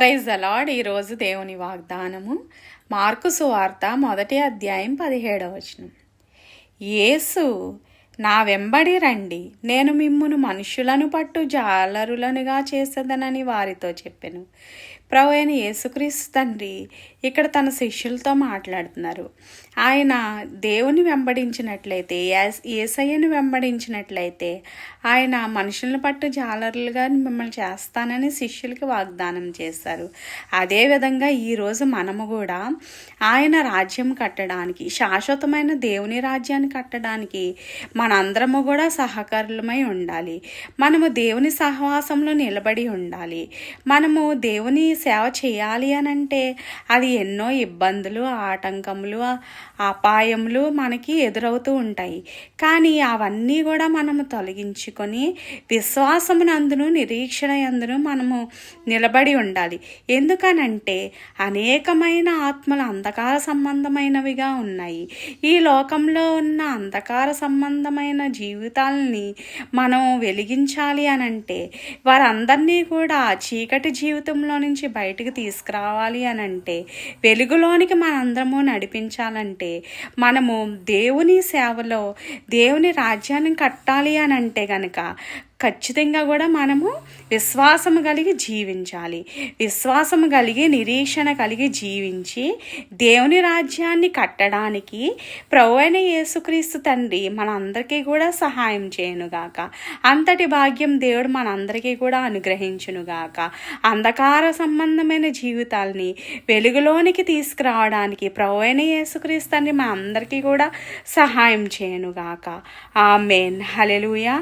Praise the lord. ఈరోజు దేవుని వాగ్దానము మార్కు సువార్త 1వ అధ్యాయం 17వ వచనం. యేసు, నా వెంబడి రండి, నేను మిమ్మును మనుషులను పట్టు జాలరులనుగా చేసేదనని వారితో చెప్పెను. ప్రభు అయిన యేసుక్రీస్తు తండ్రి ఇక్కడ తన శిష్యులతో మాట్లాడుతున్నారు. ఆయన దేవుని వెంబడించినట్లయితే, యేసయ్యను వెంబడించినట్లయితే ఆయన మనుషులను పట్టు జాలరులుగా మిమ్మల్ని చేస్తానని శిష్యులకి వాగ్దానం చేశారు. అదేవిధంగా ఈరోజు మనము కూడా ఆయన రాజ్యం కట్టడానికి, శాశ్వతమైన దేవుని రాజ్యాన్ని కట్టడానికి మనందరము కూడా సహకారులమై ఉండాలి. మనము దేవుని సహవాసంలో నిలబడి ఉండాలి. మనము దేవుని సేవ చేయాలి అనంటే అది ఎన్నో ఇబ్బందులు, ఆటంకములు, అపాయములు మనకి ఎదురవుతూ ఉంటాయి. కానీ అవన్నీ కూడా మనము తొలగించుకొని విశ్వాసమునందును నిరీక్షణ యందును మనము నిలబడి ఉండాలి. ఎందుకనంటే అనేకమైన ఆత్మలు అంధకార సంబంధమైనవిగా ఉన్నాయి. ఈ లోకంలో ఉన్న అంధకార సంబంధమైన జీవితాలని మనం వెలిగించాలి అనంటే, వారందరినీ కూడా చీకటి జీవితంలో నుంచి బయటికి తీసుకురావాలి అనంటే, వెలుగులోనికి మనందరము నడిపించాలంటే, మనము దేవుని సేవలో దేవుని రాజ్యాన్ని కట్టాలి అనంటే గనక ఖచ్చితంగా కూడా మనము విశ్వాసము కలిగి జీవించాలి. విశ్వాసము కలిగి నిరీక్షణ కలిగి జీవించి దేవుని రాజ్యాన్ని కట్టడానికి ప్రభువైన యేసుక్రీస్తు తండ్రి మనందరికీ కూడా సహాయం చేయనుగాక. అంతటి భాగ్యం దేవుడు మనందరికీ కూడా అనుగ్రహించునుగాక. అంధకార సంబంధమైన జీవితాలని వెలుగులోనికి తీసుకురావడానికి ప్రభువైన యేసుక్రీస్తు తండ్రి మనందరికీ కూడా సహాయం చేయనుగాక. ఆమేన్. హల్లెలూయా.